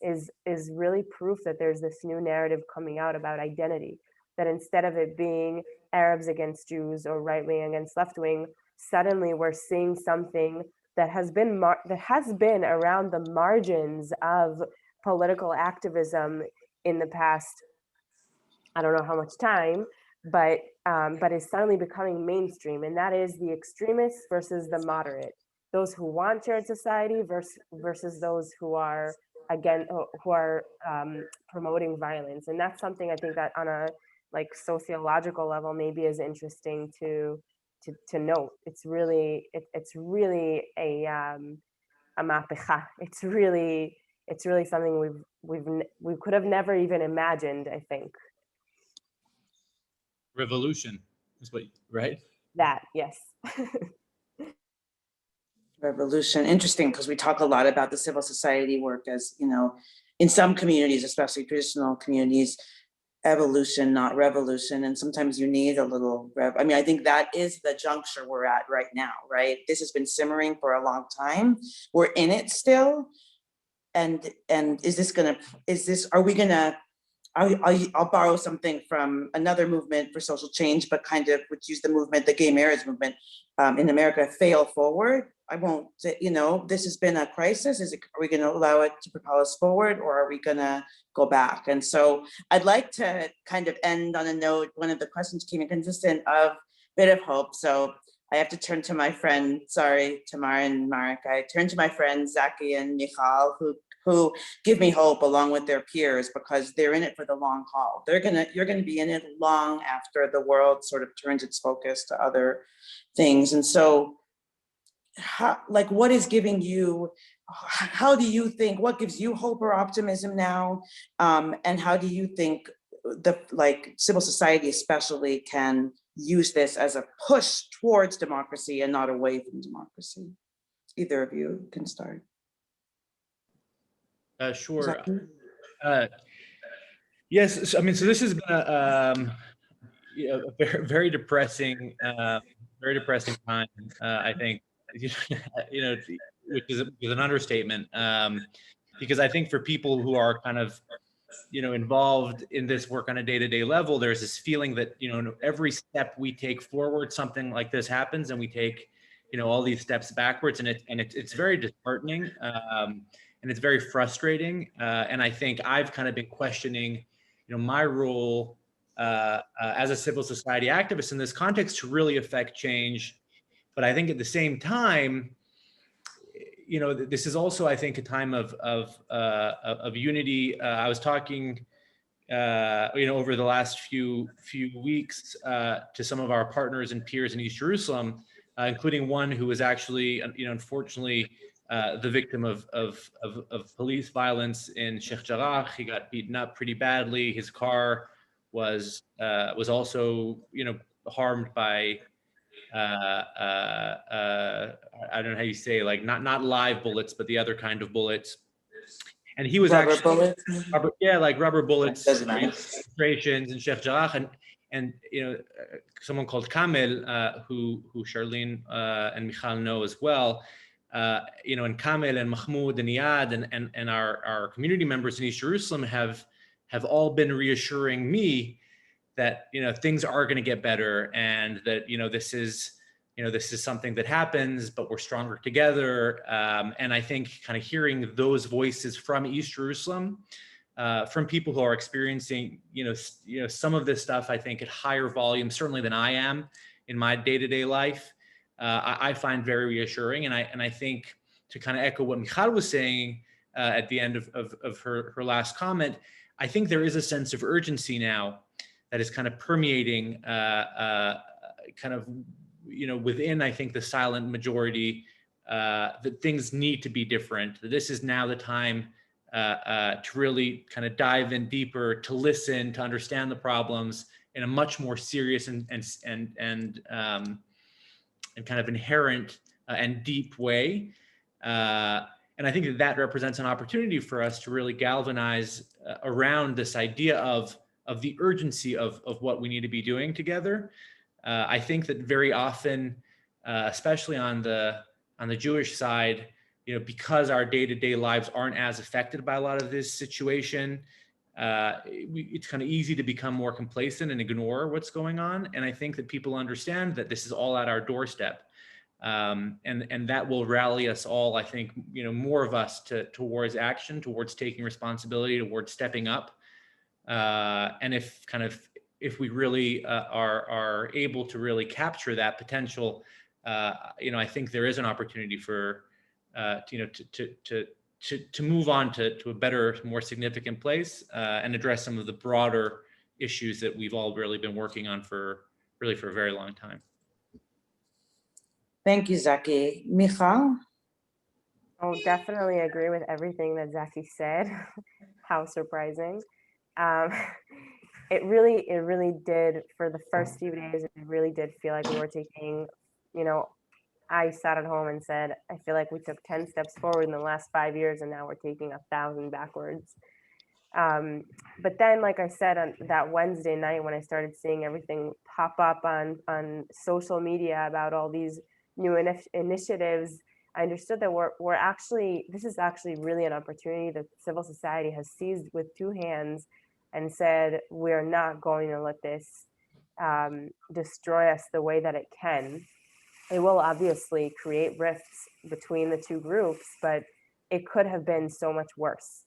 is really proof that there's this new narrative coming out about identity, that instead of it being Arabs against Jews or right wing against left wing, suddenly we're seeing something that has been around the margins of political activism in the past, I don't know how much time, but is suddenly becoming mainstream, and that is the extremists versus the moderate, those who want shared society versus those who are promoting violence. And that's something I think that on a sociological level maybe is interesting to note. It's really a mapecha. It's really something we could have never even imagined, I think. Revolution is what, right? That, yes. Revolution. Interesting, because we talk a lot about the civil society work as, in some communities, especially traditional communities, evolution, not revolution. And sometimes you need a little I think that is the juncture we're at right now, right? This has been simmering for a long time. We're in it still. And I'll borrow something from another movement for social change, but kind of would use the movement, the gay marriage movement in America, fail forward. I won't say, this has been a crisis. Are we going to allow it to propel us forward, or are we going to go back? And so I'd like to kind of end on a note. One of the questions came in consistent of bit of hope. So I have to turn to my friend, sorry, Tamar and Marik. I turn to my friends, Zaki and Michal, who give me hope along with their peers, because they're in it for the long haul. You're gonna be in it long after the world sort of turns its focus to other things. And so, what is giving you, how do you think, what gives you hope or optimism now? And how do you think civil society especially can use this as a push towards democracy and not away from democracy? Either of you can start. Sure. Yes. I mean, so this has been a very, very depressing time. I think, which is an understatement. Because I think for people who are kind of, involved in this work on a day-to-day level, there's this feeling that, every step we take forward, something like this happens, and we take, all these steps backwards, and it's very disheartening. And it's very frustrating. And I think I've kind of been questioning, my role as a civil society activist in this context to really affect change. But I think at the same time, this is also, I think, a time of unity. I was talking, over the last few weeks to some of our partners and peers in East Jerusalem, including one who was actually, unfortunately, the victim of police violence in Sheikh Jarrah. He got beaten up pretty badly. His car was also, harmed by I don't know how you say, not live bullets, but the other kind of bullets. And he was rubber bullets. Rubber bullets. Doesn't matter. Demonstrations in Sheikh Jarrah, and someone called Kamel, who Charlene and Michal know as well, and Kamel and Mahmoud and Iyad and our community members in East Jerusalem have all been reassuring me that things are going to get better, and that this is something that happens, but we're stronger together. And I think kind of hearing those voices from East Jerusalem, from people who are experiencing some of this stuff, I think at higher volume certainly than I am in my day-to-day life, I find very reassuring. And I think, to kind of echo what Michal was saying at the end of her last comment, I think there is a sense of urgency now that is kind of permeating within, I think, the silent majority, that things need to be different. This is now the time to really kind of dive in deeper, to listen, to understand the problems in a much more serious and kind of inherent and deep way. And I think that represents an opportunity for us to really galvanize around this idea of the urgency of what we need to be doing together. I think that very often, especially on the Jewish side, because our day-to-day lives aren't as affected by a lot of this situation, it's kind of easy to become more complacent and ignore what's going on. And I think that people understand that this is all at our doorstep. And that will rally us all, I think, more of us towards action, towards taking responsibility, towards stepping up. And if we really are able to really capture that potential, I think there is an opportunity for to move on to a better, more significant place, and address some of the broader issues that we've all really been working on for a very long time. Thank you, Zaki. Michal? Oh, definitely agree with everything that Zaki said. How surprising. It really did, for the first few days, it really did feel like we were taking, I sat at home and said, I feel like we took 10 steps forward in the last 5 years, and now we're taking 1,000 backwards. But then, like I said, on that Wednesday night, when I started seeing everything pop up on social media about all these new initiatives, I understood that this is actually really an opportunity that civil society has seized with two hands and said, we're not going to let this destroy us the way that it can. It will obviously create rifts between the two groups, but it could have been so much worse.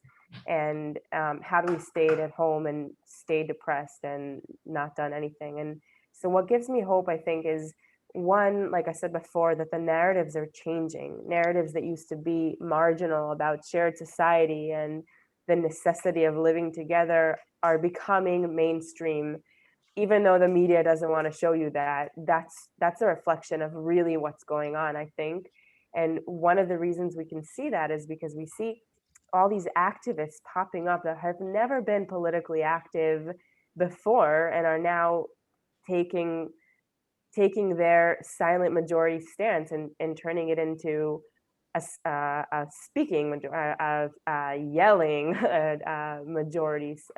And had we stayed at home and stayed depressed and not done anything. And so what gives me hope, I think, is one, like I said before, that the narratives are changing. Narratives that used to be marginal about shared society and the necessity of living together are becoming mainstream. Even though the media doesn't want to show you that, that's a reflection of really what's going on, I think. And one of the reasons we can see that is because we see all these activists popping up that have never been politically active before and are now taking their silent majority stance and turning it into a speaking, yelling majorities,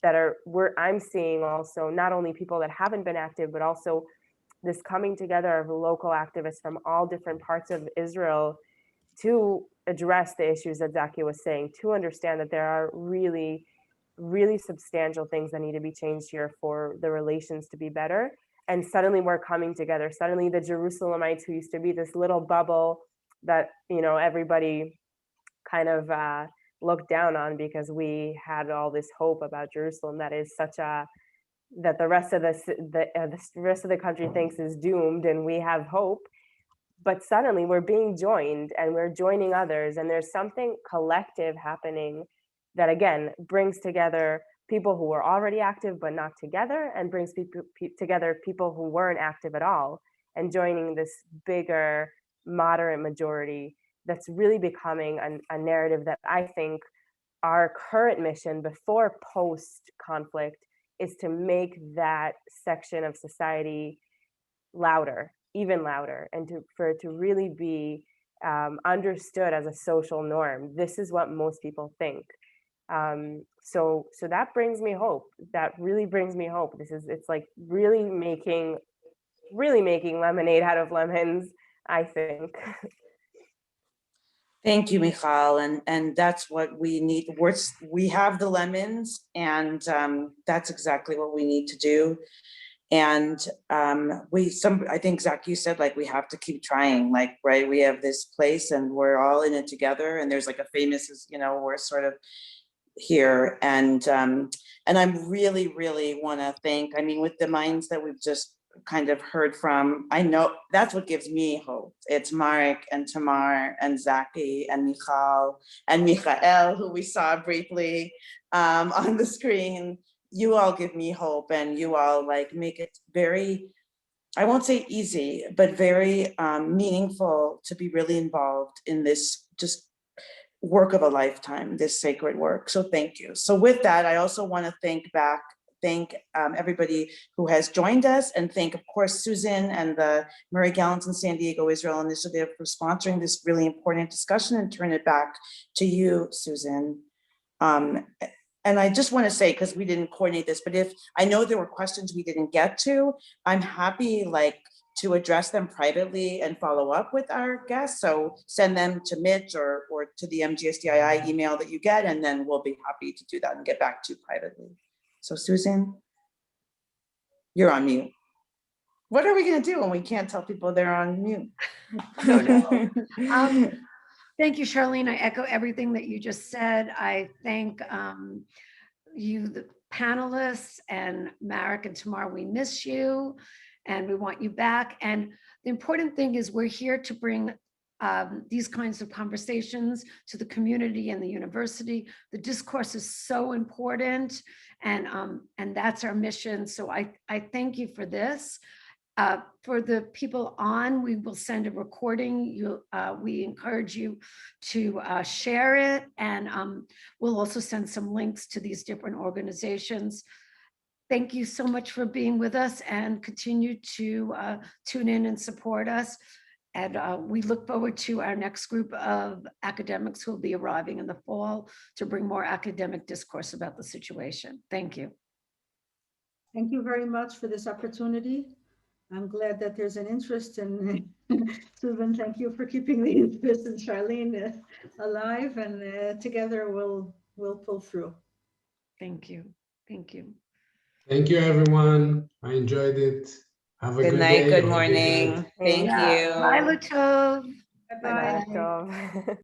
I'm seeing also not only people that haven't been active, but also this coming together of local activists from all different parts of Israel to address the issues that Zaki was saying, to understand that there are really, really substantial things that need to be changed here for the relations to be better. And suddenly we're coming together. Suddenly the Jerusalemites, who used to be this little bubble that, everybody kind of looked down on because we had all this hope about Jerusalem that the rest of the country thinks is doomed, and we have hope. But suddenly we're being joined and we're joining others, and there's something collective happening that, again, brings together people who were already active but not together, and brings together people who weren't active at all, and joining this bigger moderate majority that's really becoming a narrative that I think our current mission before post-conflict is to make that section of society louder, even louder, and for it to really be understood as a social norm. This is what most people think. So that brings me hope. That really brings me hope. It's like really making lemonade out of lemons I think. Thank you, Michal, and that's what we need. We have the lemons, and that's exactly what we need to do. And I think Zach, you said like we have to keep trying, like, right? We have this place, and we're all in it together. And there's like a famous, we're sort of here, and I'm really want to thank. I mean, with the minds that we've just kind of heard from, I know that's what gives me hope. It's Marik and Tamar and Zaki and Michal and Michael, who we saw briefly on the screen. You all give me hope, and you all like make it very, I won't say easy, but very meaningful to be really involved in this just work of a lifetime, this sacred work. So thank you. So with that, I also want to thank everybody who has joined us, and thank, of course, Susan and the Murray Gallants and San Diego Israel Initiative for sponsoring this really important discussion, and turn it back to you, Susan. And I just want to say, because we didn't coordinate this, but if I know there were questions we didn't get to, I'm happy to address them privately and follow up with our guests. So send them to Mitch or to the MGSDII email that you get, and then we'll be happy to do that and get back to you privately. So Susan, you're on mute. What are we going to do when we can't tell people they're on mute? Thank you, Charlene. I echo everything that you just said. I thank you, the panelists, and Marik and Tamar. We miss you, and we want you back. And the important thing is we're here to bring these kinds of conversations to the community and the university. The discourse is so important, and that's our mission. So I thank you for this. For the people on, we will send a recording. We encourage you to share it, and we'll also send some links to these different organizations. Thank you so much for being with us, and continue to tune in and support us. And we look forward to our next group of academics who will be arriving in the fall to bring more academic discourse about the situation. Thank you. Thank you very much for this opportunity. I'm glad that there's an interest in Susan. Thank you for keeping the interest in Charlene alive, and together we'll pull through. Thank you. Thank you. Thank you, everyone. I enjoyed it. Have a good night, day. good or morning. night. Thank you. Bye, Lutov. Bye-bye. Bye-bye.